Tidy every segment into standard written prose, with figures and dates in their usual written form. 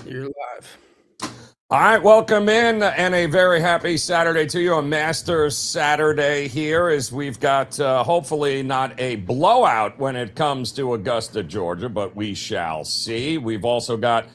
You're live. All right, welcome in and a very happy Saturday to you. A Masters Saturday here as we've got hopefully not a blowout when it comes to Augusta, Georgia, but we shall see. We've also got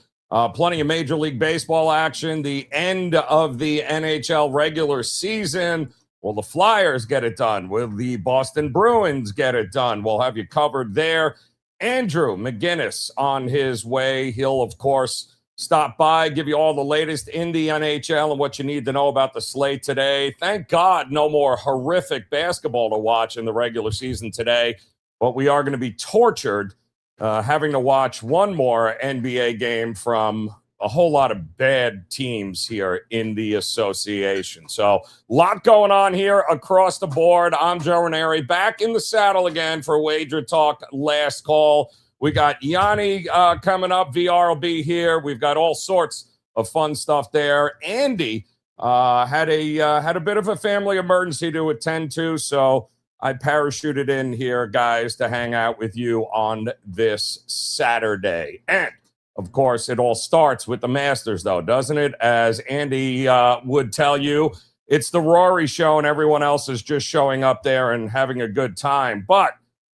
plenty of Major League Baseball action, the end of the NHL regular season. Will the Flyers get it done? Will the Boston Bruins get it done? We'll have you covered there. Andrew McInnis on his way. He'll, of course, stop by, give you all the latest in the NHL and what you need to know about the slate today. Thank God no more horrific basketball to watch in the regular season today, but we are going to be tortured having to watch one more NBA game from a whole lot of bad teams here in the association. So a lot going on here across the board. I'm Joe Ranieri, back in the saddle again for WagerTalk Last Call. We got Gianni coming up. VR will be here. We've got all sorts of fun stuff there. Andy had a bit of a family emergency to attend to, so I parachuted in here, guys, to hang out with you on this Saturday. And, of course, it all starts with the Masters, though, doesn't it? As Andy would tell you, it's the Rory show, and everyone else is just showing up there and having a good time. But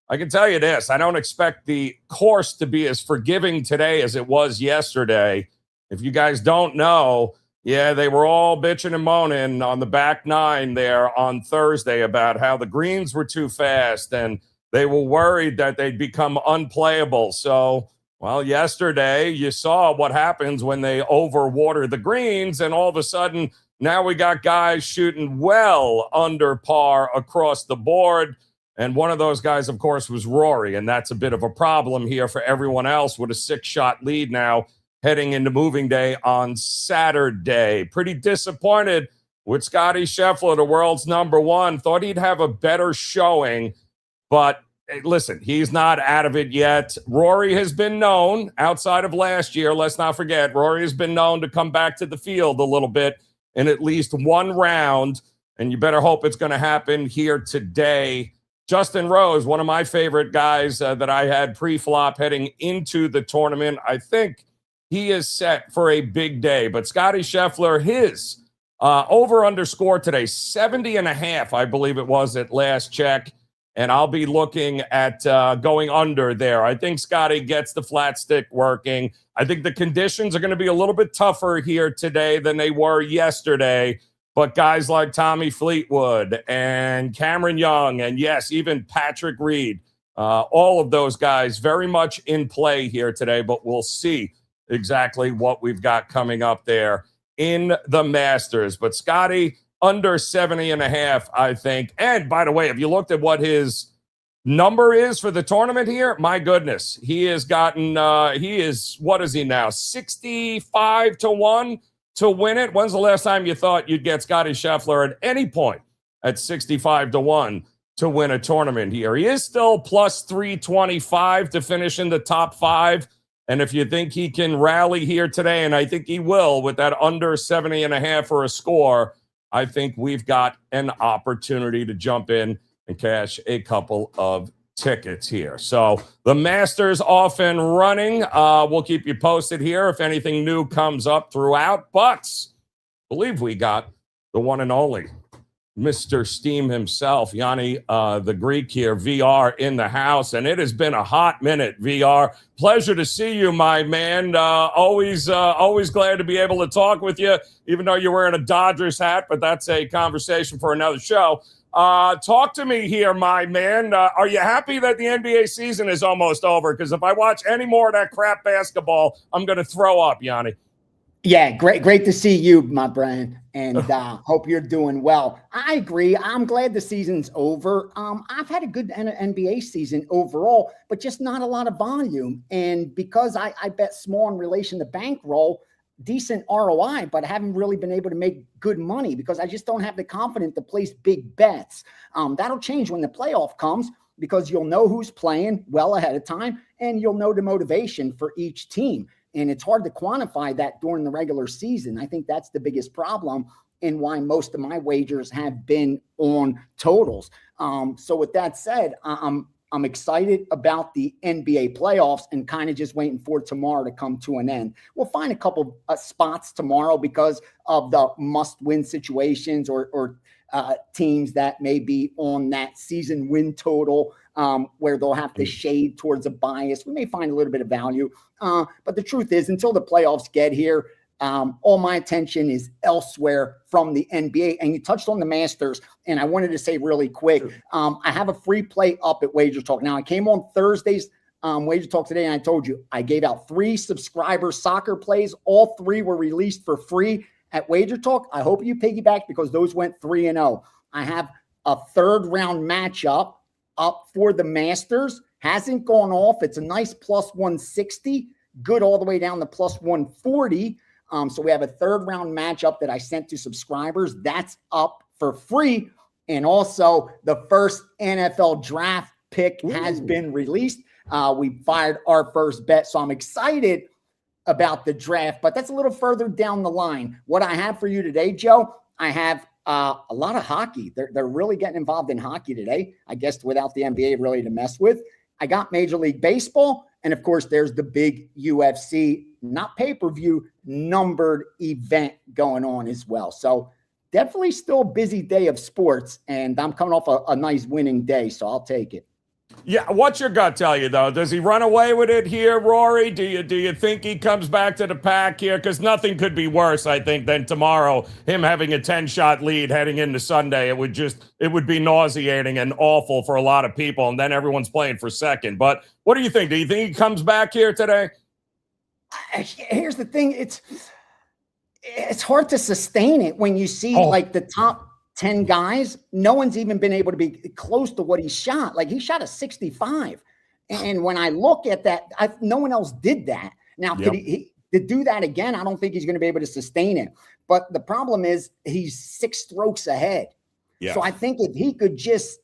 I can tell you this, I don't expect the course to be as forgiving today as it was yesterday. If you guys don't know, yeah, they were all bitching and moaning on the back nine there on Thursday about how the greens were too fast and they were worried that they'd become unplayable. So, well, yesterday you saw what happens when they overwater the greens, and all of a sudden now we got guys shooting well under par across the board. And one of those guys, of course, was Rory, and that's a bit of a problem here for everyone else with a 6-shot lead now heading into moving day on Saturday. Pretty disappointed with Scottie Scheffler, the world's number one. Thought he'd have a better showing, but hey, listen, he's not out of it yet. Rory has been known, outside of last year, let's not forget, Rory has been known to come back to the field a little bit in at least one round, and you better hope it's going to happen here today. Justin Rose, one of my favorite guys that I had pre-flop heading into the tournament. I think he is set for a big day. But Scottie Scheffler, his over-under score today, 70.5, I believe it was at last check. And I'll be looking at going under there. I think Scottie gets the flat stick working. I think the conditions are going to be a little bit tougher here today than they were yesterday. But guys like Tommy Fleetwood and Cameron Young, and yes, even Patrick Reed, all of those guys very much in play here today, but we'll see exactly what we've got coming up there in the Masters. But Scottie, under 70.5, I think. And by the way, if you looked at what his number is for the tournament here, my goodness, he has gotten, what is he now, 65 to 1? To win it. When's the last time you thought you'd get Scottie Scheffler at any point at 65 to 1 to win a tournament here? He is still plus 325 to finish in the top 5. And if you think he can rally here today, and I think he will with that under 70.5 for a score, I think we've got an opportunity to jump in and cash a couple of tickets here. So the Masters off and running. We'll keep you posted here if anything new comes up throughout. But I believe we got the one and only Mr. Steam himself, Gianni the Greek here, VR in the house. And it has been a hot minute, VR. Pleasure to see you, my man. Always glad to be able to talk with you, even though you're wearing a Dodgers hat, but that's a conversation for another show. Talk to me here, my man. Are you happy that the NBA season is almost over? Because if I watch any more of that crap basketball, I'm going to throw up, Gianni. Yeah, great to see you, my friend, and hope you're doing well. I agree. I'm glad the season's over. I've had a good NBA season overall, but just not a lot of volume. And because I bet small in relation to bankroll, decent ROI, but I haven't really been able to make good money because I just don't have the confidence to place big bets. That'll change when the playoff comes because you'll know who's playing well ahead of time and you'll know the motivation for each team. And it's hard to quantify that during the regular season. I think that's the biggest problem and why most of my wagers have been on totals. So with that said, I'm I'm excited about the NBA playoffs and kind of just waiting for tomorrow to come to an end. We'll find a couple spots tomorrow because of the must-win situations or teams that may be on that season win total where they'll have to shade towards a bias. We may find a little bit of value. But the truth is, until the playoffs get here, all my attention is elsewhere from the NBA. And you touched on the Masters, and I wanted to say really quick, I have a free play up at WagerTalk. Now, I came on Thursday's WagerTalk today, and I told you I gave out 3 subscriber soccer plays. All 3 were released for free at WagerTalk. I hope you piggyback because those went 3-0. I have a 3rd round matchup up for the Masters. Hasn't gone off. It's a nice plus 160, good all the way down to plus 140. So we have a 3rd round matchup that I sent to subscribers. That's up for free. And also the first NFL draft pick has been released. We fired our first bet. So I'm excited about the draft, but that's a little further down the line. What I have for you today, Joe, I have a lot of hockey. They're really getting involved in hockey today, I guess, without the NBA really to mess with. I got Major League Baseball. And of course, there's the big UFC, not pay-per-view, numbered event going on as well. So definitely still a busy day of sports. And I'm coming off a nice winning day, so I'll take it. Yeah, what's your gut tell you, though? Does he run away with it here, Rory? Do you think he comes back to the pack here? Because nothing could be worse, I think, than tomorrow, him having a 10-shot lead heading into Sunday. It would be nauseating and awful for a lot of people, and then everyone's playing for second. But what do you think? Do you think he comes back here today? Here's the thing. It's hard to sustain it when you see like the top 10 guys, no one's even been able to be close to what he shot. Like he shot a 65. And when I look at that, no one else did that. Now, could he to do that again? I don't think he's going to be able to sustain it. But the problem is he's 6 strokes ahead. Yeah. So I think if he could just,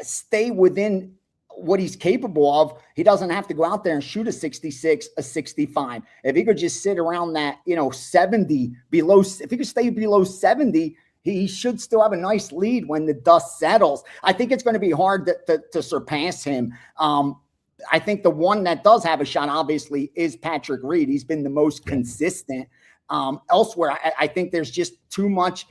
stay within what he's capable of, he doesn't have to go out there and shoot a 66, a 65. If he could just sit around that, 70 below, if he could stay below 70, he should still have a nice lead when the dust settles. I think it's going to be hard to surpass him. I think the one that does have a shot, obviously, is Patrick Reed. He's been the most consistent. Elsewhere, I think there's just too much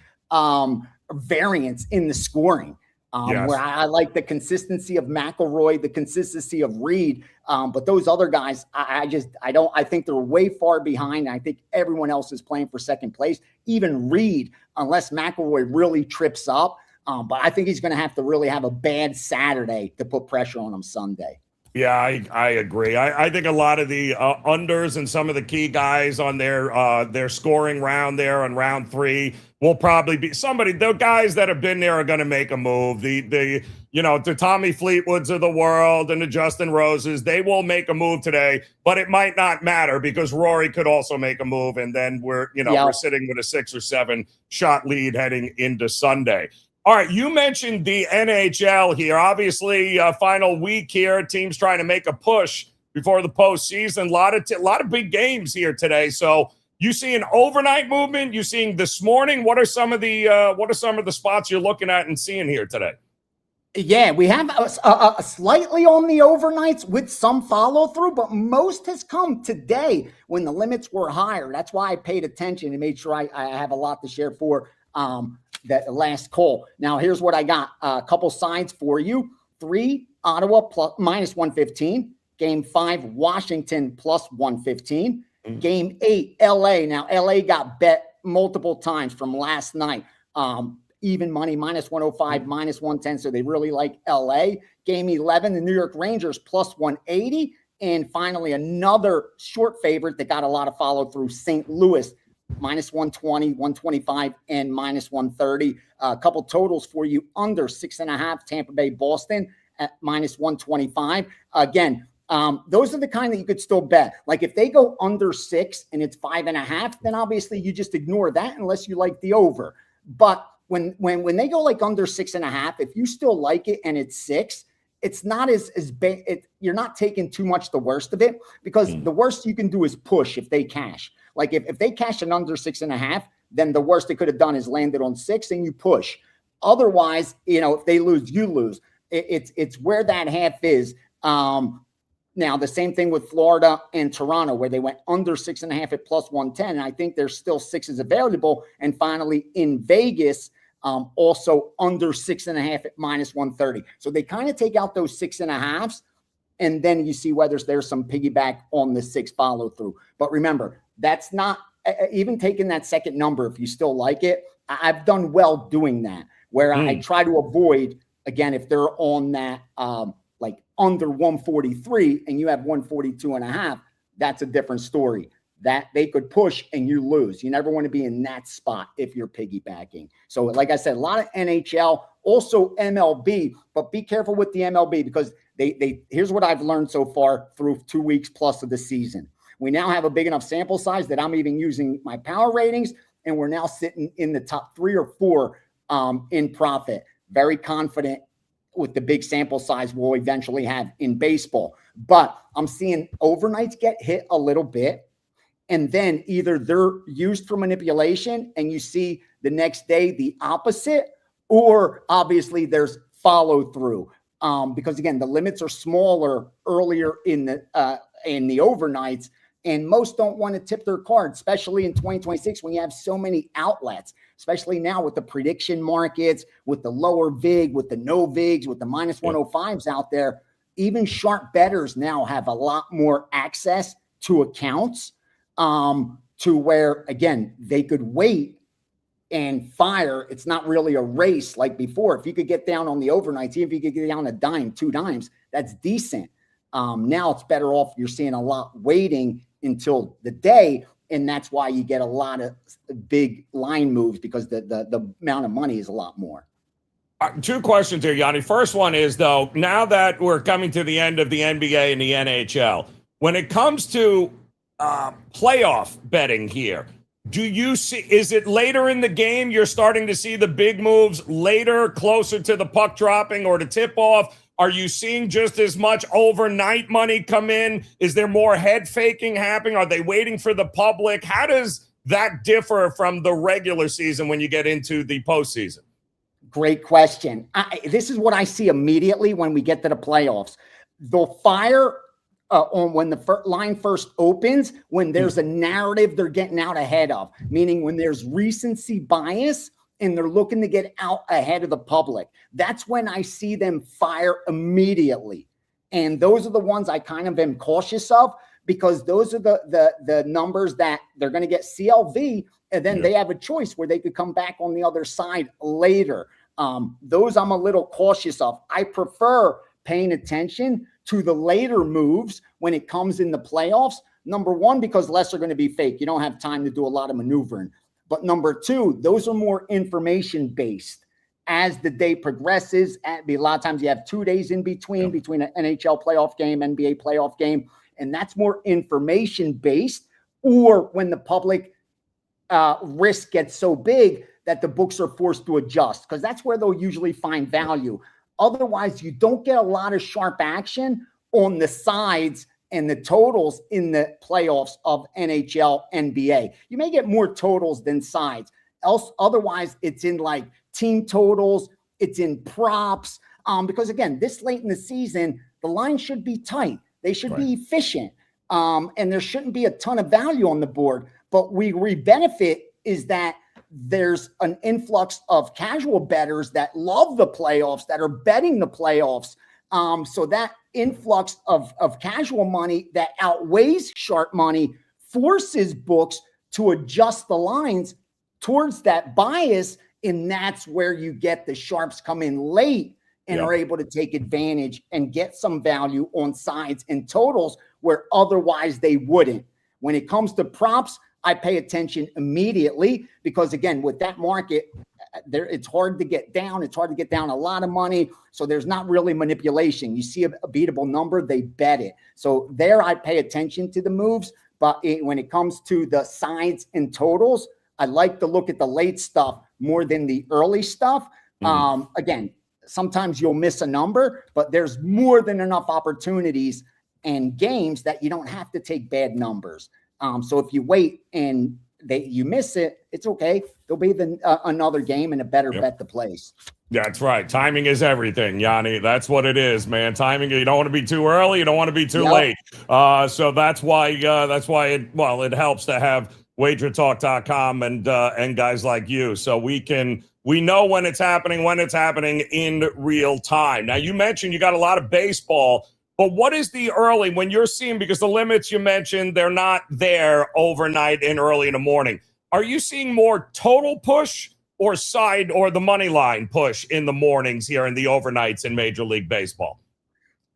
variance in the scoring. Where I like the consistency of McIlroy, the consistency of Reed. But those other guys, I think they're way far behind. I think everyone else is playing for second place. Even Reed, unless McIlroy really trips up. But I think he's going to have to really have a bad Saturday to put pressure on him Sunday. Yeah, I agree. I think a lot of the unders and some of the key guys on their scoring round there on round 3 will probably be somebody. The guys that have been there are going to make a move. The Tommy Fleetwoods of the world and the Justin Roses, they will make a move today, but it might not matter because Rory could also make a move, and then we're sitting with a 6 or 7 shot lead heading into Sunday. All right, you mentioned the NHL here. Obviously, final week here. Teams trying to make a push before the postseason. A lot of big games here today. So, you see an overnight movement? You seeing this morning? What are some of the spots you're looking at and seeing here today? Yeah, we have a slightly on the overnights with some follow through, but most has come today when the limits were higher. That's why I paid attention and made sure I have a lot to share for that last call. Now, here's what I got. A couple sides for you. 3, Ottawa minus 115. Game 5, Washington plus 115. Game 8, LA. Now, LA got bet multiple times from last night. Even money, minus 105, minus 110. So they really like LA. Game 11, the New York Rangers plus 180. And finally, another short favorite that got a lot of follow through, St. Louis. Minus 120, 125, and minus 130. A couple totals for you under 6.5. Tampa Bay, Boston at minus 125. Again, those are the kind that you could still bet. Like if they go under 6 and it's 5.5, then obviously you just ignore that unless you like the over. But when they go like under 6.5, if you still like it and it's 6, it's not as bad. You're not taking too much the worst of it because the worst you can do is push if they cash. Like if they cash an under 6.5, then the worst they could have done is landed on 6 and you push. Otherwise, if they lose, you lose. It's where that half is. Now, the same thing with Florida and Toronto, where they went under 6.5 at plus 110. And I think there's still sixes available. And finally, in Vegas, also under 6.5 at minus 130. So they kind of take out those 6.5s. And then you see whether there's some piggyback on the 6 follow through. But remember, that's not even taking that second number. If you still like it, I've done well doing that, where I try to avoid, again, if they're on that, like under 143 and you have 142.5, that's a different story. That they could push and you lose. You never want to be in that spot if you're piggybacking. So like I said, a lot of NHL, also MLB, but be careful with the MLB because they here's what I've learned so far through 2 weeks plus of the season. We now have a big enough sample size that I'm even using my power ratings, and we're now sitting in the top 3 or 4 in profit. Very confident with the big sample size we'll eventually have in baseball. But I'm seeing overnights get hit a little bit, and then either they're used for manipulation and you see the next day the opposite, or obviously there's follow through. Because again, the limits are smaller earlier in the overnights, and most don't want to tip their card, especially in 2026 when you have so many outlets, especially now with the prediction markets, with the lower VIG, with the no VIGs, with the minus 105s out there. Even sharp bettors now have a lot more access to accounts, to where, again, they could wait and fire. It's not really a race like before. If you could get down on the overnights, even if you could get down a dime, 2 dimes, that's decent. Now it's better off. You're seeing a lot waiting until the day, and that's why you get a lot of big line moves, because the amount of money is a lot more. 2 questions here, Gianni. First one is, though, now that we're coming to the end of the NBA and the NHL, when it comes to playoff betting here, do you see, is it later in the game you're starting to see the big moves later, closer to the puck dropping or to tip off? Are you seeing just as much overnight money come in? Is there more head faking happening? Are they waiting for the public? How does that differ from the regular season when you get into the postseason? Great question. This is what I see immediately when we get to the playoffs. They'll fire on when the line first opens, when there's a narrative they're getting out ahead of, meaning when there's recency bias and they're looking to get out ahead of the public. That's when I see them fire immediately. And those are the ones I kind of am cautious of, because those are the numbers that they're going to get CLV, and then they have a choice where they could come back on the other side later. Those I'm a little cautious of. I prefer paying attention to the later moves when it comes in the playoffs. Number one, because less are going to be fake. You don't have time to do a lot of maneuvering. But number two, those are more information based. As the day progresses, a lot of times you have 2 days in between an NHL playoff game, NBA playoff game, and that's more information based. Or when the public risk gets so big that the books are forced to adjust, because that's where they'll usually find value. Otherwise, you don't get a lot of sharp action on the sides and the totals in the playoffs of NHL, NBA. You may get more totals than sides. Otherwise, it's in like team totals, it's in props. Because again, this late in the season, the line should be tight. They should be efficient. And there shouldn't be a ton of value on the board. But we benefit is that there's an influx of casual bettors that love the playoffs, that are betting the playoffs. So that influx of casual money that outweighs sharp money forces books to adjust the lines towards that bias. And that's where you get the sharps come in late and are able to take advantage and get some value on sides and totals where otherwise they wouldn't. When it comes to props, I pay attention immediately, because again, with that market, it's hard to get down. It's hard to get down a lot of money. So there's not really manipulation. You see a beatable number, they bet it. So there I pay attention to the moves. But when it comes to the sides and totals, I like to look at the late stuff more than the early stuff. Again, sometimes you'll miss a number, but there's more than enough opportunities and games that you don't have to take bad numbers. So if you wait and you miss it, it's okay. There'll be another game and a better bet to place. That's right. Timing is everything, Yanni. That's what it is, man. Timing. You don't want to be too early. You don't want to be too late. So that's why. It helps to have WagerTalk.com and guys like you, so we know when it's happening in real time. Now, you mentioned you got a lot of baseball, but what is the early when you're seeing, because the limits you mentioned, they're not there overnight and early in the morning. Are you seeing more total push or side or the money line push in the mornings here in the overnights in Major League Baseball?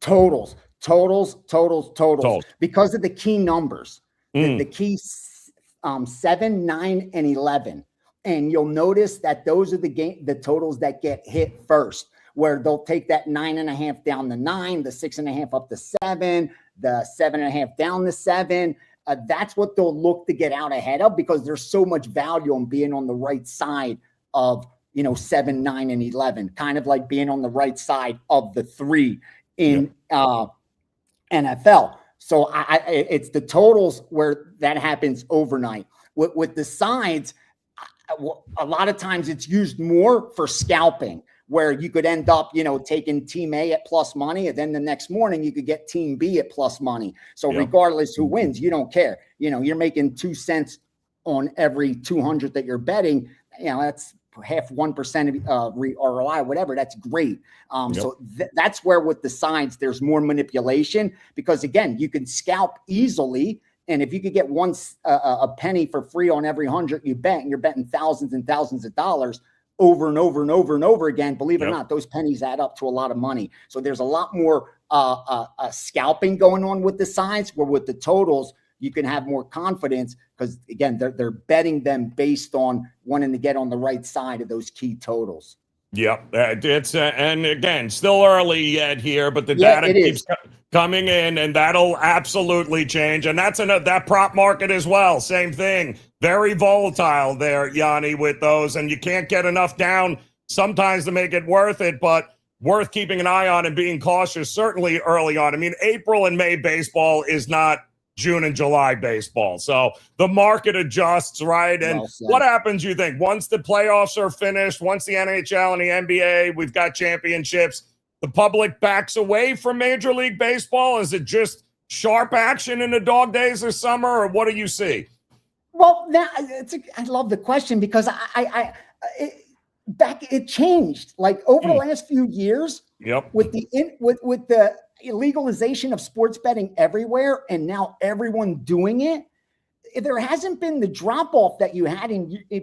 Totals. Because of the key numbers, the key 7, 9, and 11. And you'll notice that those are the totals that get hit first, where they'll take that 9.5 down to 9, the 6.5 up to 7, the 7.5 down to 7. That's what they'll look to get out ahead of, because there's so much value in being on the right side of 7, 9, and 11, kind of like being on the right side of the 3 in NFL. So it's the totals where that happens overnight. With the sides, a lot of times it's used more for scalping, where you could end up, taking team A at plus money, and then the next morning you could get team B at plus money. So regardless who wins, you don't care. You're making 2 cents on every 200 that you're betting. That's half 1% of ROI, whatever. That's great. So that's where with the sides, there's more manipulation, because again, you can scalp easily. And if you could get a penny for free on every 100 you bet, and you're betting thousands and thousands of dollars over and over and over and over again, believe it or not, those pennies add up to a lot of money. So there's a lot more scalping going on with the sides, where with the totals, you can have more confidence, because again, they're betting them based on wanting to get on the right side of those key totals. Yep, it's and again, still early yet here, but the data keeps coming in, and that'll absolutely change. And that's that prop market as well. Same thing, very volatile there, Yanni, with those, and you can't get enough down sometimes to make it worth it, but worth keeping an eye on and being cautious, certainly early on. I mean, April and May baseball is not June and July baseball. So the market adjusts, right? And what happens, you think, once the playoffs are finished, once the NHL and the NBA, we've got championships, the public backs away from Major League Baseball? Is it just sharp action in the dog days of summer, or what do you see? Well, I love the question, because it changed like over the last few years. With the legalization of sports betting everywhere, and now everyone doing it, there hasn't been the drop off that you had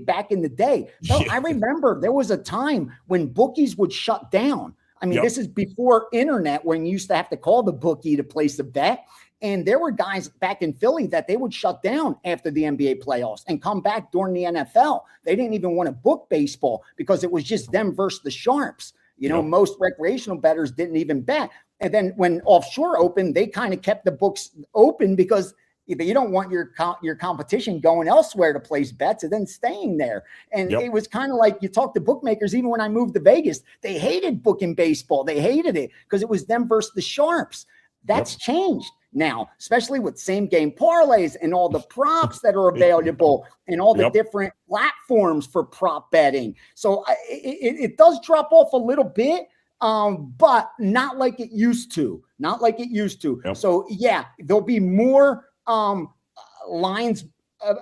back in the day. So I remember there was a time when bookies would shut down. I mean, this is before internet, when you used to have to call the bookie to place a bet. And there were guys back in Philly that they would shut down after the NBA playoffs and come back during the NFL. They didn't even want to book baseball, because it was just them versus the sharps. Most recreational bettors didn't even bet. And then when offshore opened, they kind of kept the books open, because you don't want your competition going elsewhere to place bets and then staying there. And it was kind of like, you talk to bookmakers, even when I moved to Vegas, they hated booking baseball. They hated it because it was them versus the sharps. That's changed now, especially with same game parlays and all the props that are available and all the different platforms for prop betting. So it does drop off a little bit, but not like it used to. So there'll be more lines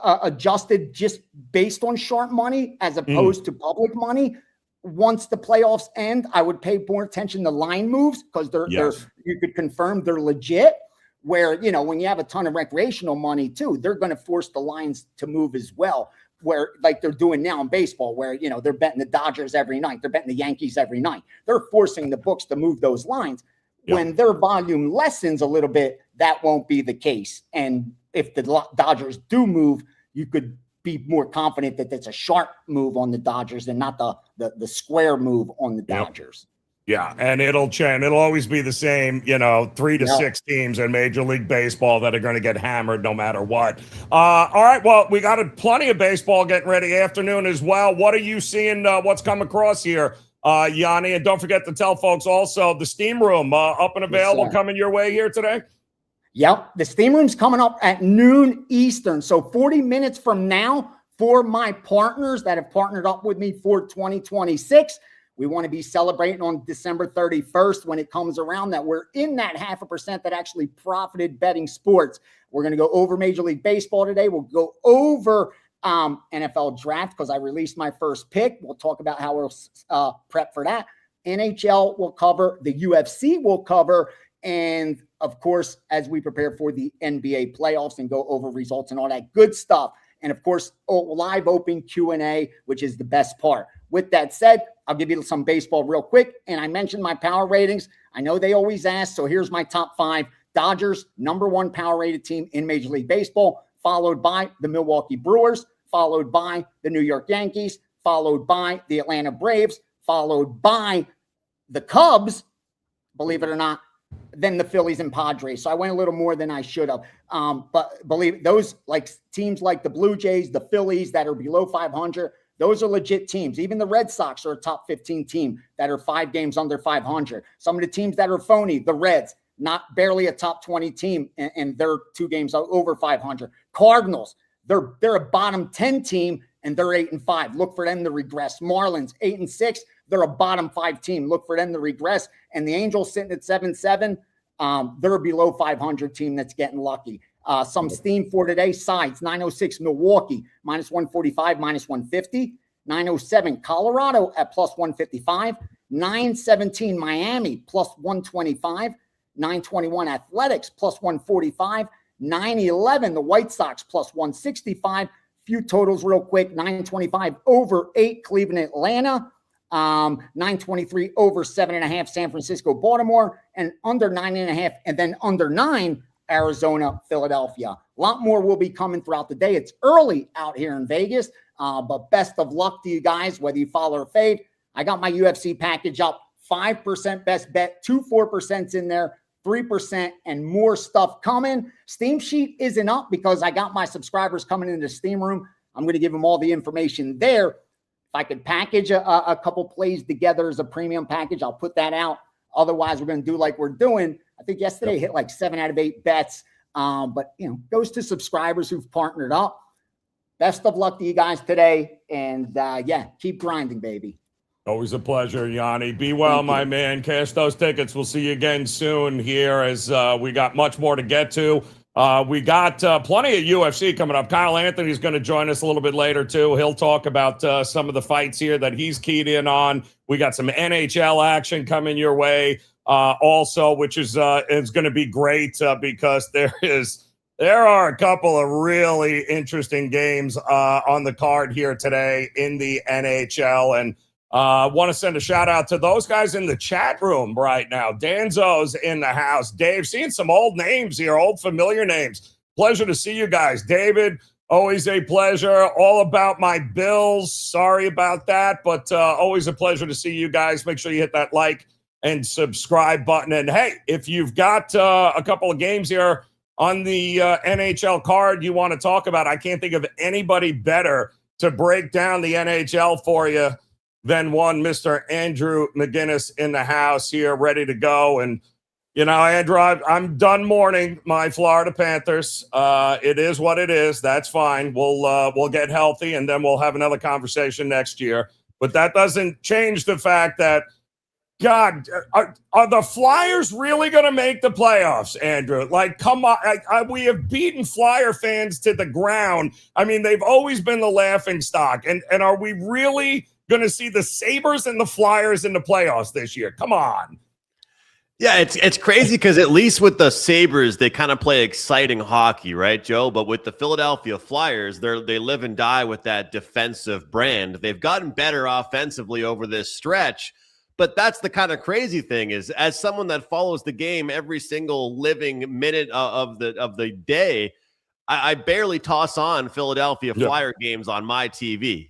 adjusted just based on sharp money as opposed to public money. Once the playoffs end, I would pay more attention to line moves, because they're you could confirm they're legit. Where, when you have a ton of recreational money too, they're going to force the lines to move as well, where like they're doing now in baseball, where, they're betting the Dodgers every night. They're betting the Yankees every night. They're forcing the books to move those lines. When their volume lessens a little bit, that won't be the case. And if the Dodgers do move, you could be more confident that it's a sharp move on the Dodgers and not the square move on the Dodgers. Yeah, and it'll change. It'll always be the same, 3 to 6 teams in Major League Baseball that are going to get hammered no matter what. All right, well, we got plenty of baseball getting ready afternoon as well. What are you seeing? What's come across here, Yanni? And don't forget to tell folks also the Steam Room up and available coming your way here today. Yep, the Steam Room's coming up at noon Eastern. So 40 minutes from now, for my partners that have partnered up with me for 2026, We want to be celebrating on December 31st when it comes around that we're in that 0.5% that actually profited betting sports. We're going to go over Major League Baseball today. We'll go over NFL draft because I released my first pick. We'll talk about how we'll prep for that. NHL will cover, the UFC will cover, and of course, as we prepare for the NBA playoffs and go over results and all that good stuff. And of course, live open Q&A, which is the best part. With that said, I'll give you some baseball real quick. And I mentioned my power ratings. I know they always ask, so here's my top 5. Dodgers, #1 power rated team in Major League Baseball, followed by the Milwaukee Brewers, followed by the New York Yankees, followed by the Atlanta Braves, followed by the Cubs, believe it or not, then the Phillies and Padres. So I went a little more than I should have. But believe those, like teams like the Blue Jays, the Phillies that are below 500, those are legit teams. Even the Red Sox are a top 15 team that are 5 games under 500. Some of the teams that are phony, the Reds, not barely a top 20 team, and they're 2 games over 500. Cardinals, they're a bottom 10 team, and they're 8-5. Look for them to regress. Marlins, 8-6. They're a bottom 5 team. Look for them to regress. And the Angels sitting at 7-7. They're a below 500 team that's getting lucky. Some steam for today. Sides, 906 Milwaukee, -145, -150. 907 Colorado at +155. 917 Miami, +125. 921 Athletics, +145. 911 the White Sox, +165. Few totals real quick. 925 over 8 Cleveland Atlanta. 923 over 7.5 San Francisco Baltimore, and under 9.5, and then under 9 Arizona Philadelphia. A lot more will be coming throughout the day. It's early out here in Vegas, but best of luck to you guys, whether you follow or fade. I got my UFC package up, 5% best bet, 2 4% in there, 3% and more stuff coming. Steam sheet isn't up because I got my subscribers coming into the Steam room. I'm going to give them all the information there. If I could package a couple plays together as a premium package, I'll put that out. Otherwise, we're going to do like we're doing. I think yesterday hit like 7 out of 8 bets. But, goes to subscribers who've partnered up. Best of luck to you guys today. And, keep grinding, baby. Always a pleasure, Gianni. Be well, my man. Cash those tickets. We'll see you again soon here as we got much more to get to. We got plenty of UFC coming up. Kyle Anthony's going to join us a little bit later, too. He'll talk about some of the fights here that he's keyed in on. We got some NHL action coming your way also, which is going to be great because there are a couple of really interesting games on the card here today in the NHL. And want to send a shout out to those guys in the chat room right now. Danzo's in the house. Dave, seeing some old names here, old familiar names. Pleasure to see you guys. David, always a pleasure. All about my Bills. Sorry about that, but always a pleasure to see you guys. Make sure you hit that like and subscribe button. And hey, if you've got a couple of games here on the NHL card you want to talk about, I can't think of anybody better to break down the NHL for you than one Mr. Andrew McInnis in the house here, ready to go. And, Andrew, I'm done mourning my Florida Panthers. It is what it is. That's fine. We'll get healthy, and then we'll have another conversation next year. But that doesn't change the fact that, God, are the Flyers really going to make the playoffs, Andrew? Like, come on. We have beaten Flyer fans to the ground. I mean, they've always been the laughing stock. And are we really going to see the Sabres and the Flyers in the playoffs this year? Come on. Yeah, it's crazy because at least with the Sabres, they kind of play exciting hockey, right, Joe? But with the Philadelphia Flyers, they live and die with that defensive brand. They've gotten better offensively over this stretch, but that's the kind of crazy thing is, as someone that follows the game every single living minute of the day, I barely toss on Philadelphia Flyer games on my TV,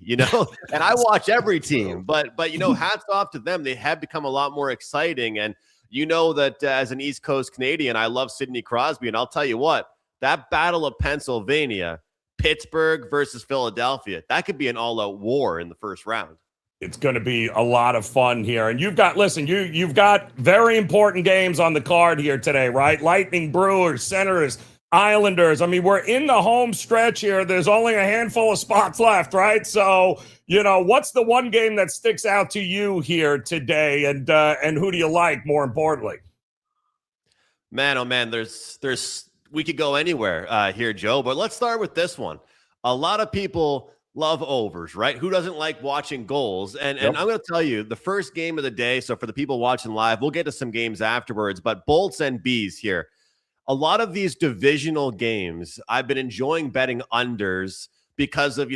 and I watch every team. But hats off to them. They have become a lot more exciting. And that as an East Coast Canadian, I love Sidney Crosby. And I'll tell you what, that Battle of Pennsylvania, Pittsburgh versus Philadelphia, that could be an all-out war in the first round. It's going to be a lot of fun here. And you've got very important games on the card here today, right? Lightning, Brewers, Senators. Islanders. I mean, we're in the home stretch here. There's only a handful of spots left, right? So, what's the one game that sticks out to you here today, and who do you like, more importantly? Man, oh man, we could go anywhere here, Joe, but let's start with this one. A lot of people love overs, right? Who doesn't like watching goals? And I'm going to tell you, the first game of the day, so for the people watching live, we'll get to some games afterwards, but bolts and bees here. A lot of these divisional games, I've been enjoying betting unders because of,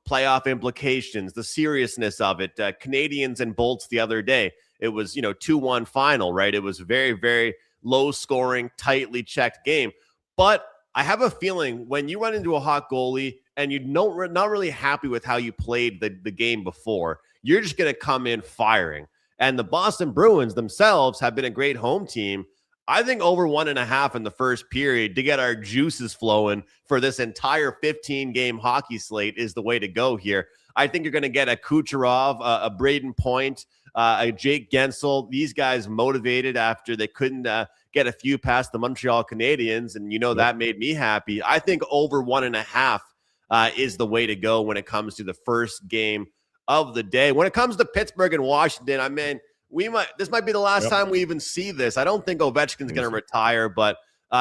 playoff implications, the seriousness of it. Canadians and Bolts the other day, it was, 2-1 final, right? It was very, very low scoring, tightly checked game. But I have a feeling when you run into a hot goalie and you're not really happy with how you played the game before, you're just going to come in firing. And the Boston Bruins themselves have been a great home team. I think over 1.5 in the first period to get our juices flowing for this entire 15-game hockey slate is the way to go here. I think you're going to get a Kucherov, a Braden Point, a Jake Gensel. These guys motivated after they couldn't get a few past the Montreal Canadiens, and that made me happy. I think over 1.5 is the way to go when it comes to the first game of the day. When it comes to Pittsburgh and Washington, this might be the last time we even see this. I don't think Ovechkin's going to retire, but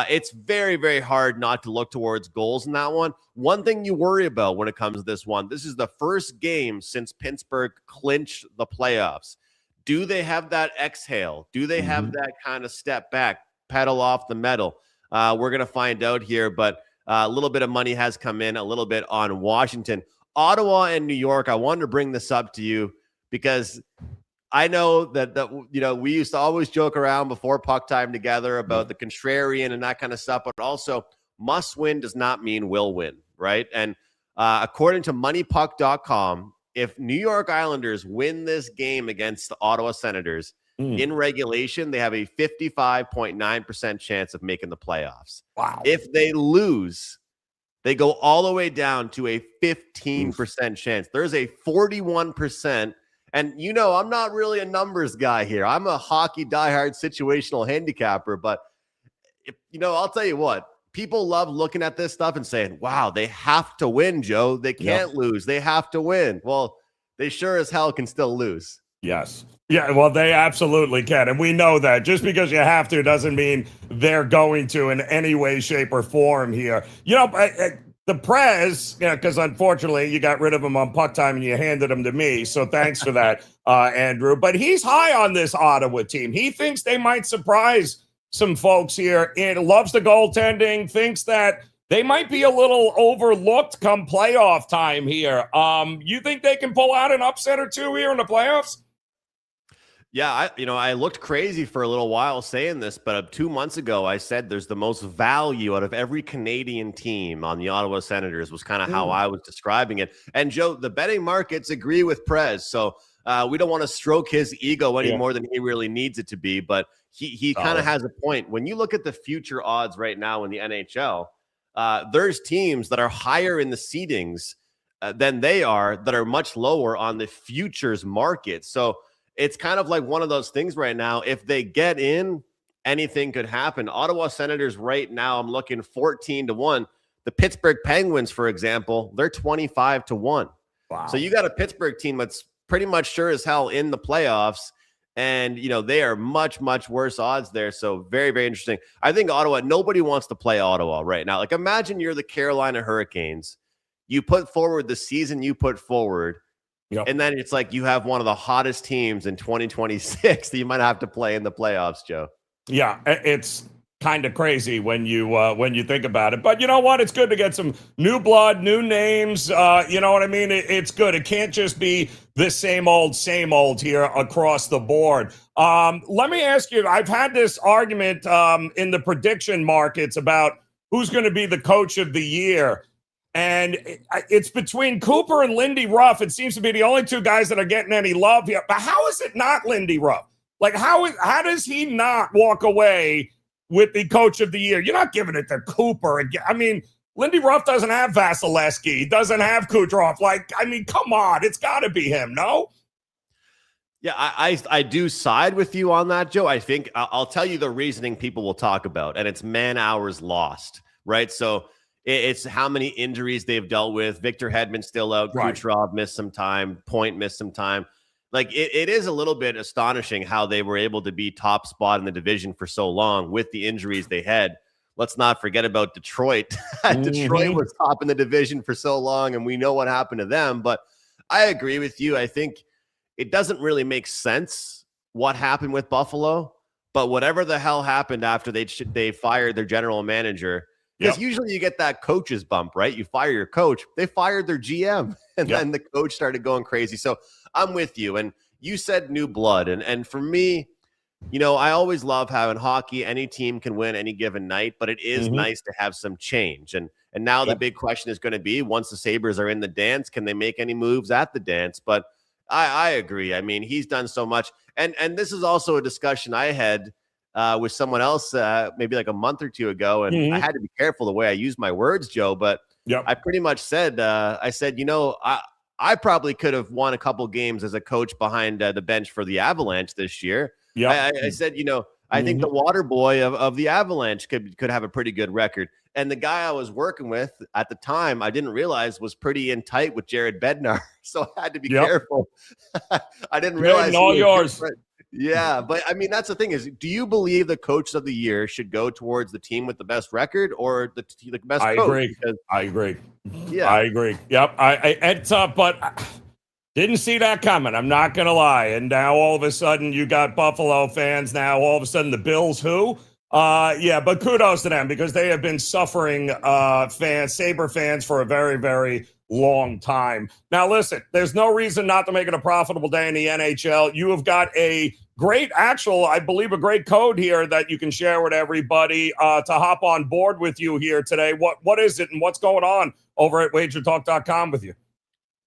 it's very, very hard not to look towards goals in that one. One thing you worry about when it comes to this one, this is the first game since Pittsburgh clinched the playoffs. Do they have that exhale? Do they have that kind of step back, pedal off the metal? We're going to find out here, but a little bit of money has come in, a little bit on Washington. Ottawa and New York, I wanted to bring this up to you because I know that we used to always joke around before puck time together about the contrarian and that kind of stuff, but also must win does not mean will win, right? And according to moneypuck.com, if New York Islanders win this game against the Ottawa Senators in regulation, they have a 55.9% chance of making the playoffs. Wow. If they lose, they go all the way down to a 15% chance. There's a 41%. And, I'm not really a numbers guy here. I'm a hockey diehard situational handicapper. But, I'll tell you what, people love looking at this stuff and saying, wow, they have to win, Joe. They can't lose. They have to win. Well, they sure as hell can still lose. Yes. Yeah, well, they absolutely can. And we know that. Just because you have to doesn't mean they're going to in any way, shape, or form here. The Prez, because unfortunately you got rid of him on puck time and you handed him to me. So thanks for that, Andrew. But he's high on this Ottawa team. He thinks they might surprise some folks here. And loves the goaltending, thinks that they might be a little overlooked come playoff time here. You think they can pull out an upset or two here in the playoffs? Yeah, I looked crazy for a little while saying this, but 2 months ago I said there's the most value out of every Canadian team on the Ottawa Senators was kind of how I was describing it. And Joe, the betting markets agree with Prez, so we don't want to stroke his ego any more than he really needs it to be, but he kind of has a point. When you look at the future odds right now in the NHL, there's teams that are higher in the seedings than they are that are much lower on the futures market. So it's kind of like one of those things right now. If they get in, anything could happen. Ottawa Senators right now, I'm looking 14-1. The Pittsburgh Penguins, for example, they're 25-1. Wow. So you got a Pittsburgh team that's pretty much sure as hell in the playoffs. And, they are much, much worse odds there. So very, very interesting. I think Ottawa, nobody wants to play Ottawa right now. Like imagine you're the Carolina Hurricanes. You put forward the season you put forward. Yep. And then it's like you have one of the hottest teams in 2026 that you might have to play in the playoffs, Joe. Yeah, it's kind of crazy when you think about it. But you know what? It's good to get some new blood, new names. You know what I mean? It's good. It can't just be the same old here across the board. Let me ask you, I've had this argument in the prediction markets about who's going to be the coach of the year. And it's between Cooper and Lindy Ruff. It seems to be the only two guys that are getting any love here. But how is it not Lindy Ruff? Like, how does he not walk away with the coach of the year? You're not giving it to Cooper. I mean, Lindy Ruff doesn't have Vasilevsky. He doesn't have Kucherov. Come on. It's got to be him, no? Yeah, I do side with you on that, Joe. I think I'll tell you the reasoning people will talk about, and it's man hours lost. right? So it's how many injuries they've dealt with. Victor Hedman's still out. Right. Kucherov missed some time. Point missed some time. Like it is a little bit astonishing how they were able to be top spot in the division for so long with the injuries they had. Let's not forget about Detroit. Detroit was top in the division for so long, and we know what happened to them. But I agree with you. I think it doesn't really make sense what happened with Buffalo. But whatever the hell happened after they fired their general manager, because usually you get that coach's bump, right? You fire your coach. They fired their GM, and then the coach started going crazy. So I'm with you. And you said new blood. And for me, I always love how in hockey, any team can win any given night, but it is nice to have some change. And now the big question is going to be, once the Sabres are in the dance, can they make any moves at the dance? But I agree. I mean, he's done so much. And this is also a discussion I had with someone else maybe like a month or two ago. And I had to be careful the way I use my words, Joe. But I pretty much said, I probably could have won a couple games as a coach behind the bench for the Avalanche this year. I said, I think the water boy of the Avalanche could have a pretty good record. And the guy I was working with at the time, I didn't realize was pretty in tight with Jared Bednar. So I had to be careful. I didn't realize. All yours. Yeah. But I mean, that's the thing is, do you believe the coach of the year should go towards the team with the best record or the best coach? I agree. Yeah. I agree. Yep. It's but didn't see that coming. I'm not going to lie. And now all of a sudden you got Buffalo fans. Now all of a sudden the Bills who? But kudos to them because they have been suffering Sabre fans for a very, very long time. Now, listen, there's no reason not to make it a profitable day in the NHL. You have got a great I believe a great code here that you can share with everybody to hop on board with you here today. What is it and what's going on over at WagerTalk.com with you?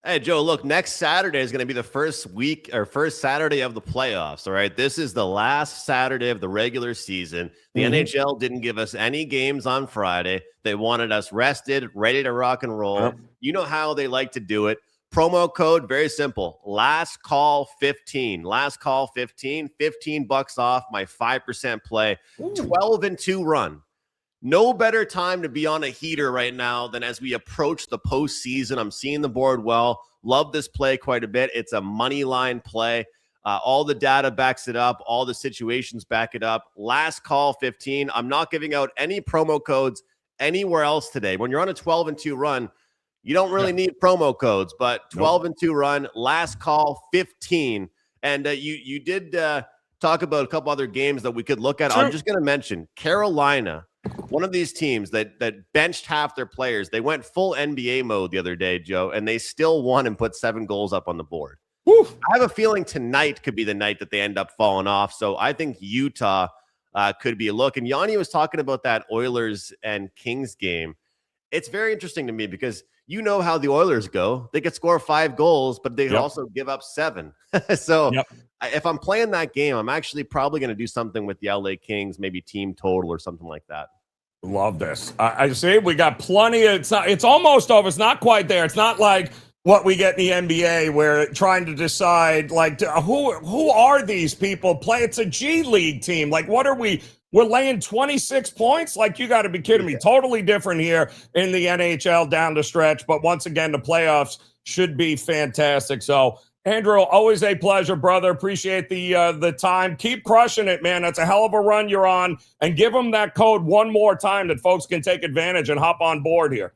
Hey, Joe, look, next Saturday is going to be the first Saturday of the playoffs. All right. This is the last Saturday of the regular season. The NHL didn't give us any games on Friday. They wanted us rested, ready to rock and roll. Yep. You know how they like to do it. Promo code, very simple. Last call 15. Last call 15. $15 off my 5% play. 12-2 run. No better time to be on a heater right now than as we approach the postseason. I'm seeing the board well. Love this play quite a bit. It's a money line play. All the data backs it up. All the situations back it up. Last call 15. I'm not giving out any promo codes anywhere else today. When you're on a 12-2 run, you don't really need promo codes, but 12-2 run, last call 15. And you did talk about a couple other games that we could look at. Sure. I'm just going to mention Carolina. One of these teams that benched half their players, they went full NBA mode the other day, Joe, and they still won and put 7 goals up on the board. Woo. I have a feeling tonight could be the night that they end up falling off. So I think Utah could be a look. And Gianni was talking about that Oilers and Kings game. It's very interesting to me because you know how the Oilers go. They could score 5 goals, but they also give up 7. So if I'm playing that game, I'm actually probably going to do something with the LA Kings, maybe team total or something like that. Love this. I see we got plenty of it's almost over. It's not quite there. It's not like what we get in the NBA where trying to decide like who are these people play. It's a G League team. Like what are we? We're laying 26 points. Like you got to be kidding me. Totally different here in the NHL down the stretch. But once again, the playoffs should be fantastic. So Andrew, always a pleasure, brother. Appreciate the time. Keep crushing it, man. That's a hell of a run you're on. And give them that code one more time that folks can take advantage and hop on board here.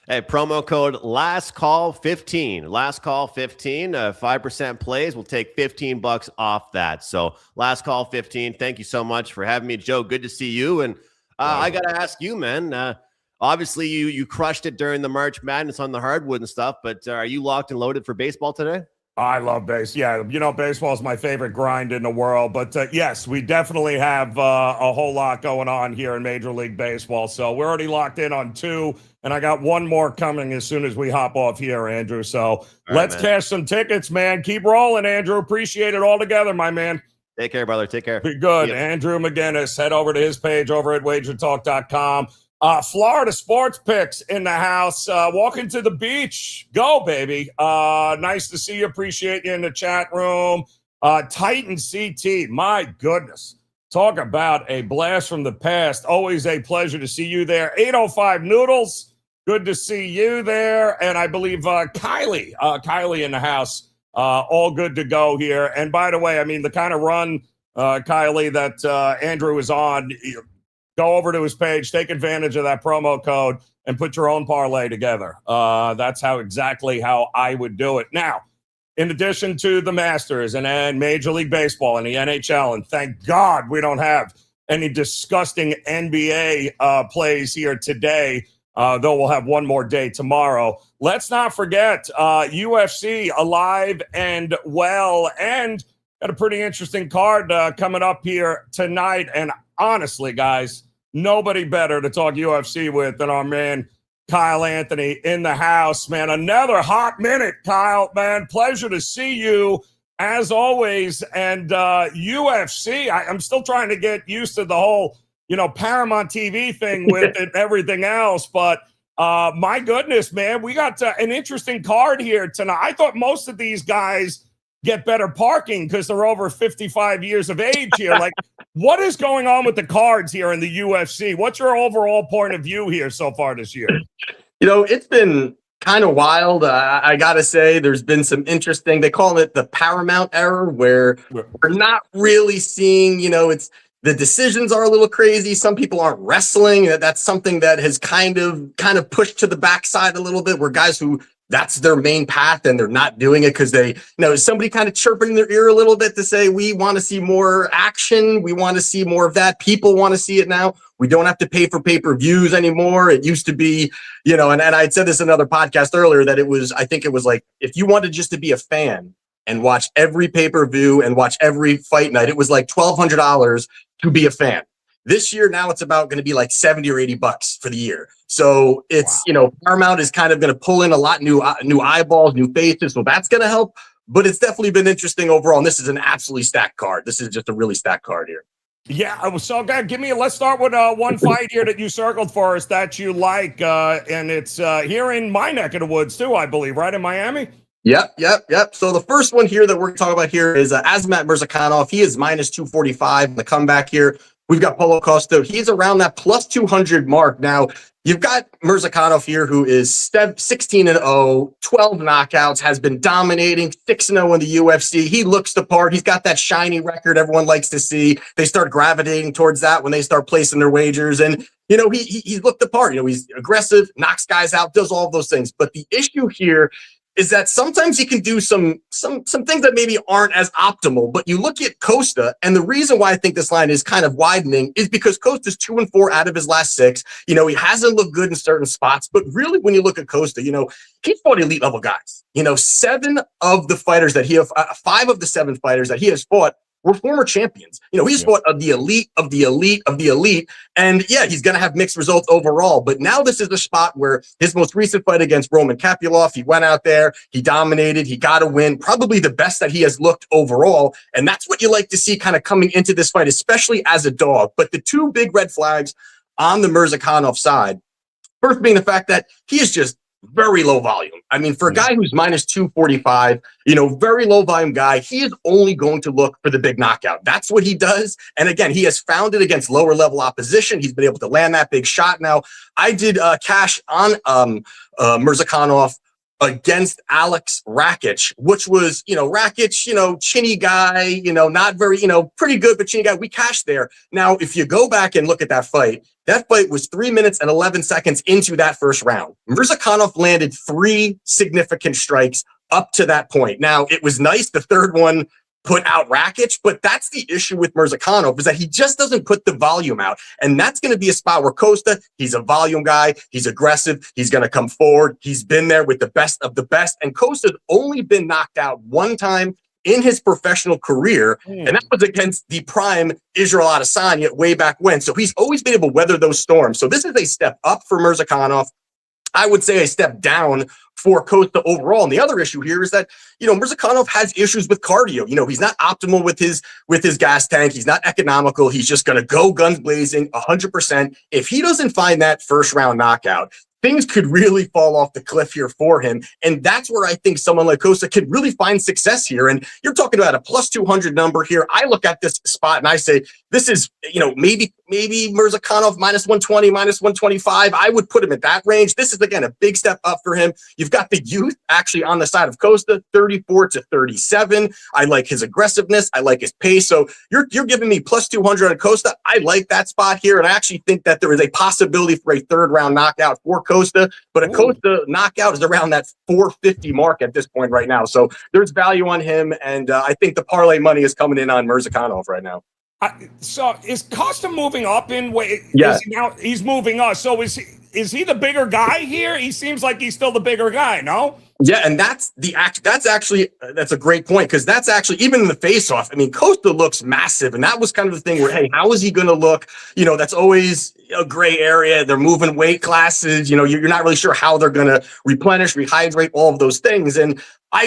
Hey, promo code last call 15. Last call 15. 5% plays. We'll take $15 off that. So last call 15. Thank you so much for having me, Joe. Good to see you. And I got to ask you, man. Obviously, you crushed it during the March Madness on the hardwood and stuff. But are you locked and loaded for baseball today? I love base. Yeah, baseball is my favorite grind in the world. But yes, we definitely have a whole lot going on here in Major League Baseball. So we're already locked in on 2, and I got 1 more coming as soon as we hop off here, Andrew. So let's cash some tickets, man. Keep rolling, Andrew. Appreciate it all together, my man. Take care, brother. Take care. Be good. Andrew McInnis. Head over to his page over at WagerTalk.com. Florida sports picks in the house. Walking to the beach. Go, baby. Nice to see you. Appreciate you in the chat room. Titan CT. My goodness. Talk about a blast from the past. Always a pleasure to see you there. 805 Noodles, good to see you there. And I believe Kylie in the house, all good to go here. And by the way, I mean, the kind of run, Kylie, that Andrew is on, go over to his page, take advantage of that promo code, and put your own parlay together. That's exactly how I would do it. Now, in addition to the Masters and Major League Baseball and the NHL, and thank God we don't have any disgusting NBA plays here today, though we'll have one more day tomorrow. Let's not forget UFC alive and well, and got a pretty interesting card coming up here tonight. And honestly, guys, nobody better to talk UFC with than our man Kyle Anthony in the house, man. Another hot minute, Kyle, man. Pleasure to see you as always. And UFC, I'm still trying to get used to the whole, Paramount TV thing with it and everything else. But my goodness, man, we got an interesting card here tonight. I thought most of these guys get better parking because they're over 55 years of age here. Like, what is going on with the cards here in the UFC? What's your overall point of view here so far this year? It's been kind of wild. I got to say, there's been some interesting, they call it the Paramount era, where we're not really seeing, it's the decisions are a little crazy. Some people aren't wrestling. That's something that has kind of pushed to the backside a little bit, where guys who that's their main path and they're not doing it because they, somebody kind of chirping in their ear a little bit to say, we want to see more action. We want to see more of that. People want to see it now. We don't have to pay for pay-per-views anymore. It used to be, and I'd said this in another podcast earlier that I think it was like, if you wanted just to be a fan and watch every pay-per-view and watch every fight night, it was like $1,200 to be a fan. This year, now it's about going to be like $70 or $80 for the year. So it's, Paramount is kind of going to pull in a lot new eyeballs, new faces. So that's going to help. But it's definitely been interesting overall. And this is an absolutely stacked card. This is just a really stacked card here. Yeah. So, let's start with one fight here that you circled for us that you like. And it's here in my neck of the woods, too, I believe, right? In Miami? Yep. So the first one here that we're talking about here is Azamat Murzakanov. He is minus 245 in the comeback here. We've got Paulo Costa. He's around that plus 200 mark. Now, you've got Murzakanov here, who is 16-0, 12 knockouts, has been dominating, 6-0 in the UFC. He looks the part. He's got that shiny record everyone likes to see. They start gravitating towards that when they start placing their wagers. And, he's looked the part. He's aggressive, knocks guys out, does all of those things. But the issue here is that sometimes he can do some things that maybe aren't as optimal. But you look at Costa, and the reason why I think this line is kind of widening is because Costa's 2-4 out of his last 6. He hasn't looked good in certain spots, but really when you look at Costa, he's fought elite level guys. 7 of the fighters that he have, 5 of the 7 fighters that he has fought were former champions. He's fought of the elite of the elite of the elite. And yeah, he's going to have mixed results overall. But now this is a spot where his most recent fight against Roman Kapilov, he went out there, he dominated, he got a win, probably the best that he has looked overall. And that's what you like to see kind of coming into this fight, especially as a dog. But the 2 big red flags on the Murzakanov side, first being the fact that he is just very low volume. I mean, for a guy who's minus 245, very low volume guy, he is only going to look for the big knockout. That's what he does. And again, he has found it against lower level opposition. He's been able to land that big shot. Now, I did cash on Murzakanov against Alex Rakic, which was, Rakic, chinny guy, not very, pretty good, but chinny guy. We cashed there. Now, if you go back and look at that fight was 3 minutes and 11 seconds into that first round. Murzakanov landed 3 significant strikes up to that point. Now, it was nice. The third one put out Rakic, but that's the issue with Murzakanov, is that he just doesn't put the volume out. And that's going to be a spot where Costa, he's a volume guy, he's aggressive, he's going to come forward, he's been there with the best of the best, and Costa's only been knocked out one time in his professional career, and that was against the prime Israel Adesanya way back when. So he's always been able to weather those storms. So this is a step up for Murzakanov. I would say a step down for Costa overall. And the other issue here is that, Murzakanov has issues with cardio. He's not optimal with his gas tank. He's not economical. He's just going to go guns blazing 100%. If he doesn't find that first round knockout, things could really fall off the cliff here for him. And that's where I think someone like Costa could really find success here. And you're talking about a plus 200 number here. I look at this spot and I say, this is, maybe Mirzakhanov minus 120, minus 125. I would put him at that range. This is, again, a big step up for him. You've got the youth actually on the side of Costa, 34 to 37. I like his aggressiveness. I like his pace. So you're giving me plus 200 on Costa. I like that spot here. And I actually think that there is a possibility for a third round knockout for Costa, but a Costa knockout is around that 450 mark at this point right now. So there's value on him. And I think the parlay money is coming in on Mirzakhanov right now. So is Costa moving up in weight? Yeah. He's moving up. So is he the bigger guy here? He seems like he's still the bigger guy, no? Yeah, and that's a great point, because that's actually, even in the face-off, I mean, Costa looks massive, and that was kind of the thing where, hey, how is he going to look? That's always a gray area. They're moving weight classes. You're not really sure how they're going to replenish, rehydrate, all of those things. And I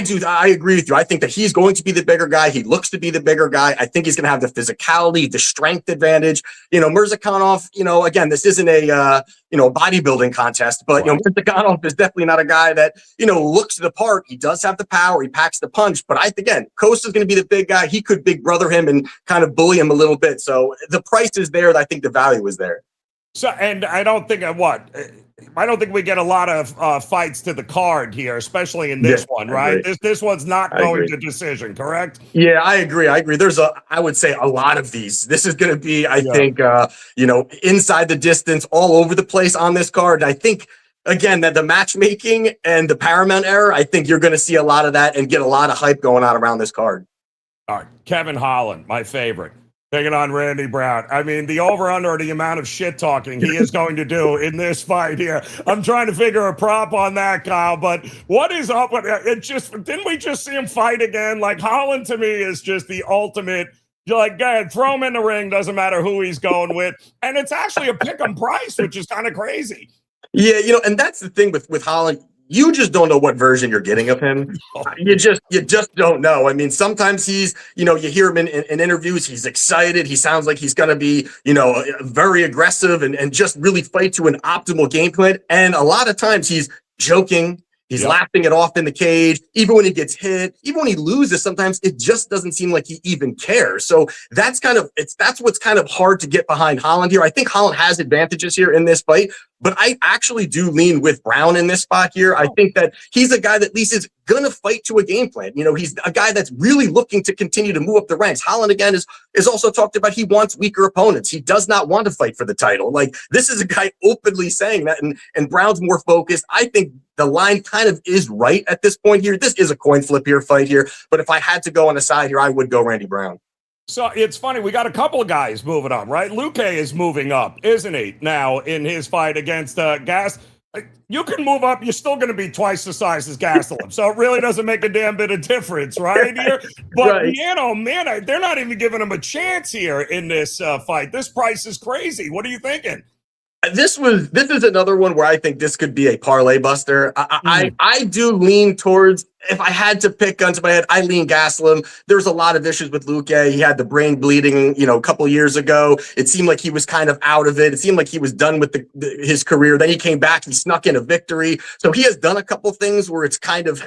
agree with you. I think that he's going to be the bigger guy. He looks to be the bigger guy. I think he's going to have the physicality, the strength advantage. Mirzakhanov, again, this isn't a bodybuilding contest, but Mirzakhanov is definitely not a guy that, looks the part. He does have the power. He packs the punch. But Costa's going to be the big guy. He could big brother him and kind of bully him a little bit. So the price is there. I think the value is there. So, and I don't think we get a lot of fights to the card here, especially in this one, right? This one's not going to decision, correct? Yeah, I agree. There's I would say a lot of these. This is going to be, I think, inside the distance, all over the place on this card. I think, again, that the matchmaking and the Paramount era, I think you're going to see a lot of that and get a lot of hype going on around this card. All right, Kevin Holland, my favorite. Taking on Randy Brown. I mean, the over-under, the amount of shit talking he is going to do in this fight here. I'm trying to figure a prop on that, Kyle, but what is up with it? Didn't we just see him fight again? Like, Holland to me is just the ultimate, go ahead, throw him in the ring, doesn't matter who he's going with. And it's actually a pick-em price, which is kind of crazy. Yeah, and that's the thing with Holland. You just don't know what version you're getting of him. You just don't know. I mean, sometimes he's, you hear him in interviews, he's excited. He sounds like he's going to be, very aggressive and just really fight to an optimal game plan. And a lot of times he's joking. He's laughing it off in the cage. Even when he gets hit, even when he loses, sometimes it just doesn't seem like he even cares. So that's what's kind of hard to get behind Holland here. I think Holland has advantages here in this fight, but I actually do lean with Brown in this spot here. I think that he's a guy that at least is going to fight to a game plan. He's a guy that's really looking to continue to move up the ranks. Holland, again, is also talked about he wants weaker opponents. He does not want to fight for the title. Like, this is a guy openly saying that, and Brown's more focused. I think the line kind of is right at this point here. This is a coin flip here, fight here. But if I had to go on a side here, I would go Randy Brown. So it's funny. We got a couple of guys moving up, right? Luque is moving up, isn't he, now in his fight against Gas? You can move up. You're still going to be twice the size as Gastelum. So it really doesn't make a damn bit of difference, right? Here, but right. man, they're not even giving him a chance here in this fight. This price is crazy. What are you thinking? This is another one where I think this could be a parlay buster. I do lean towards, if I had to pick guns to my head, I lean Gastelum. There's a lot of issues with Luque. He had the brain bleeding, a couple years ago. It seemed like he was kind of out of it. It seemed like he was done with his career. Then he came back. He snuck in a victory. So he has done a couple things where it's kind of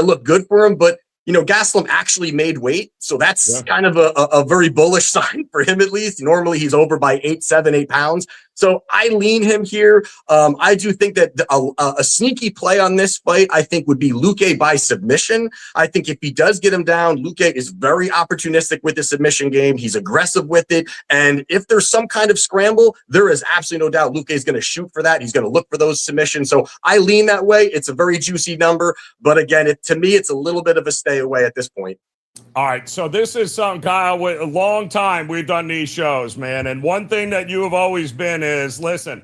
looked good for him. But Gastelum actually made weight. So that's kind of a very bullish sign for him, at least. Normally he's over by 8 pounds. So I lean him here. I do think that a sneaky play on this fight, I think, would be Luque by submission. I think if he does get him down, Luque is very opportunistic with the submission game. He's aggressive with it. And if there's some kind of scramble, there is absolutely no doubt Luque is going to shoot for that. He's going to look for those submissions. So I lean that way. It's a very juicy number. But again, to me, it's a little bit of a stay away at this point. All right, so this is something, Kyle, a long time we've done these shows, man. And one thing that you have always been is, listen,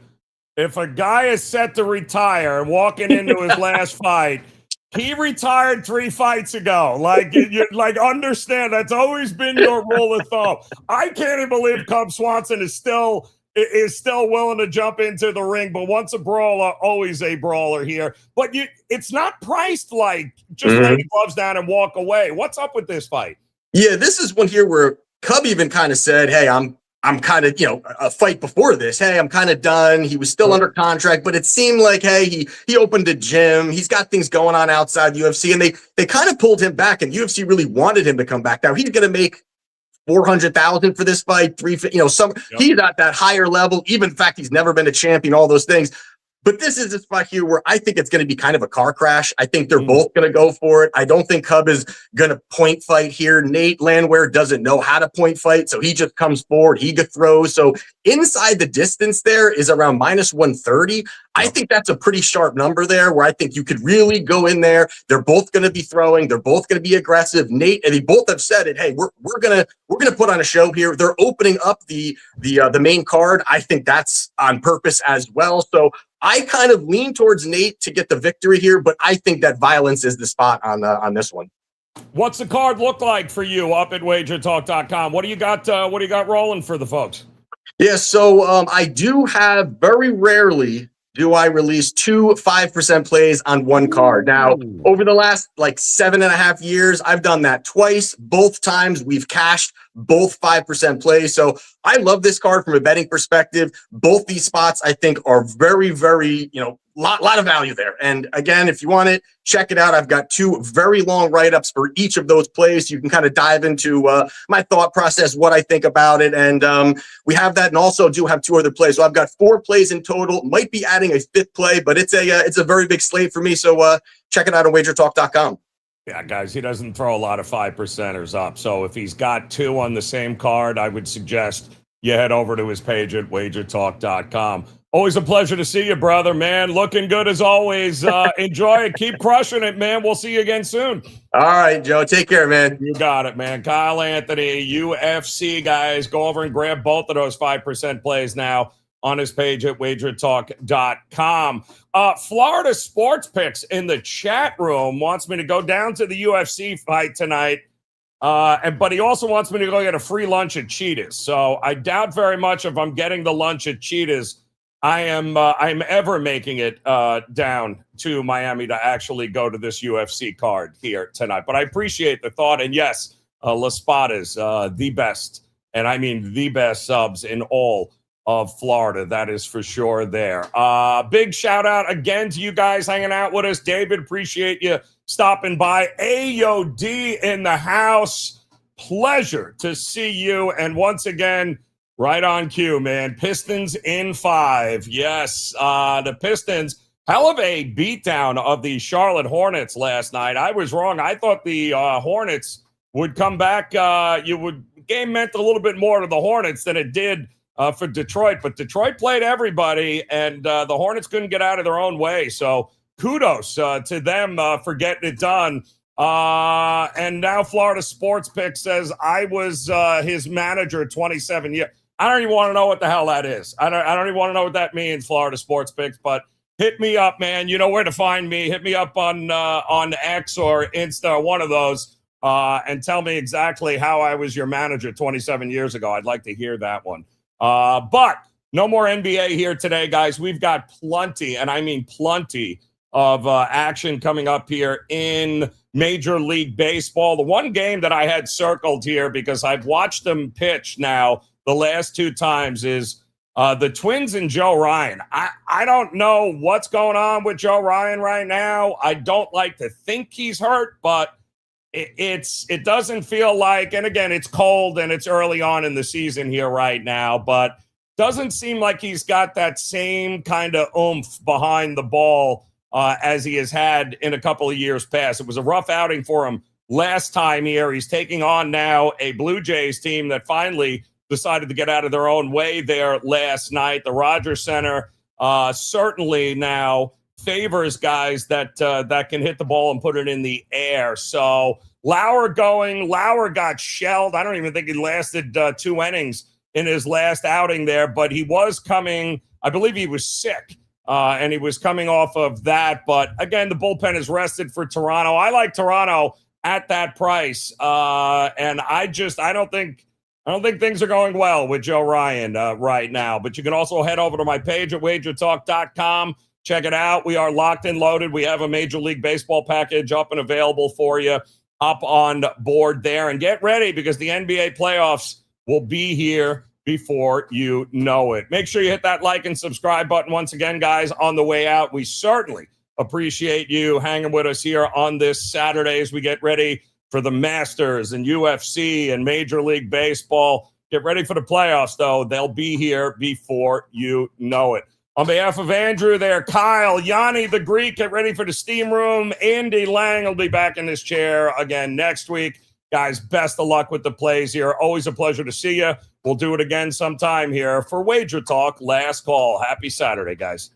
if a guy is set to retire and walking into his last fight, he retired 3 fights ago. Like, understand, that's always been your rule of thumb. I can't even believe Cub Swanson is still willing to jump into the ring, but once a brawler, always a brawler here. But it's not priced like just lay the gloves down and walk away. What's up with this fight? Yeah, this is one here where Cub even kind of said, hey, I'm I'm kind of, a fight before this. Hey, I'm kind of done. He was still under contract, but it seemed like, hey, he opened a gym. He's got things going on outside the UFC, and they kind of pulled him back, and UFC really wanted him to come back. Now he's going to make 400,000 for this fight, he's at that higher level. Even in fact, he's never been a champion, all those things. But this is a spot here where I think it's going to be kind of a car crash. I think they're both going to go for it. I don't think Cub is going to point fight here. Nate Landwehr doesn't know how to point fight, so he just comes forward. He throws. So inside the distance there is around minus 130. I think that's a pretty sharp number there where I think you could really go in there. They're both going to be throwing. They're both going to be aggressive. Nate and they both have said it. Hey, we're going to put on a show here. They're opening up the main card. I think that's on purpose as well. So I kind of lean towards Nate to get the victory here, but I think that violence is the spot on this one. What's the card look like for you up at WagerTalk.com? What do you got? What do you got rolling for the folks? Yeah, so I do have very rarely do I release 2 5% plays on one card. Now, over the last 7.5 years, I've done that twice. Both times we've cashed both 5% plays. So I love this card from a betting perspective. Both these spots, I think, are very, very, lot of value there. And again, if you want it, check it out. I've got 2 very long write-ups for each of those plays. You can kind of dive into my thought process, what I think about it. And we have that, and also do have 2 other plays. So I've got 4 plays in total. Might be adding a 5th play, but it's a very big slate for me. So check it out on WagerTalk.com. Yeah, guys, he doesn't throw a lot of 5%ers up. So if he's got 2 on the same card, I would suggest you head over to his page at WagerTalk.com. Always a pleasure to see you, brother, man. Looking good as always. Enjoy it. Keep crushing it, man. We'll see you again soon. All right, Joe. Take care, man. You got it, man. Kyle Anthony, UFC, guys. Go over and grab both of those 5% plays now on his page at WagerTalk.com. Florida Sports Picks in the chat room wants me to go down to the UFC fight tonight. But he also wants me to go get a free lunch at Cheetah's. So I doubt very much if I'm getting the lunch at Cheetah's, I'm ever making it down to Miami to actually go to this UFC card here tonight. But I appreciate the thought. And yes, La Spada's the best, and I mean the best subs in all of Florida. That is for sure there. Big shout out again to you guys hanging out with us. David, appreciate you stopping by. AOD in the house. Pleasure to see you. And once again, right on cue, man. Pistons in 5. Yes, the Pistons, hell of a beatdown of the Charlotte Hornets last night. I was wrong. I thought the Hornets would come back. Game meant a little bit more to the Hornets than it did for Detroit. But Detroit played everybody, and the Hornets couldn't get out of their own way. So kudos to them for getting it done. And now Florida Sports Pick says I was his manager 27 years. I don't even want to know what the hell that is. I don't even want to know what that means, Florida Sports Picks, but hit me up, man. You know where to find me. Hit me up on X or Insta, one of those, and tell me exactly how I was your manager 27 years ago. I'd like to hear that one. But no more NBA here today, guys. We've got plenty, and I mean plenty, of action coming up here in Major League Baseball. The one game that I had circled here because I've watched them pitch now the last 2 times is the Twins and Joe Ryan. I don't know what's going on with Joe Ryan right now. I don't like to think he's hurt, but it doesn't feel like, and again, it's cold and it's early on in the season here right now, but doesn't seem like he's got that same kind of oomph behind the ball as he has had in a couple of years past. It was a rough outing for him last time here. He's taking on now a Blue Jays team that finally decided to get out of their own way there last night. The Rogers Center certainly now favors guys that can hit the ball and put it in the air. So Lauer got shelled. I don't even think he lasted 2 innings in his last outing there, but he was coming, I believe he was sick, and he was coming off of that. But again, the bullpen is rested for Toronto. I like Toronto at that price, and I don't think things are going well with Joe Ryan right now. But you can also head over to my page at WagerTalk.com. Check it out. We are locked and loaded. We have a Major League Baseball package up and available for you up on board there. And get ready because the NBA playoffs will be here before you know it. Make sure you hit that like and subscribe button once again, guys, on the way out. We certainly appreciate you hanging with us here on this Saturday as we get ready for the Masters and UFC and Major League Baseball. Get ready for the playoffs, though. They'll be here before you know it. On behalf of Andrew there, Kyle, Gianni the Greek, get ready for the steam room. Andy Lang will be back in this chair again next week. Guys, best of luck with the plays here. Always a pleasure to see you. We'll do it again sometime here for Wager Talk. Last call. Happy Saturday, guys.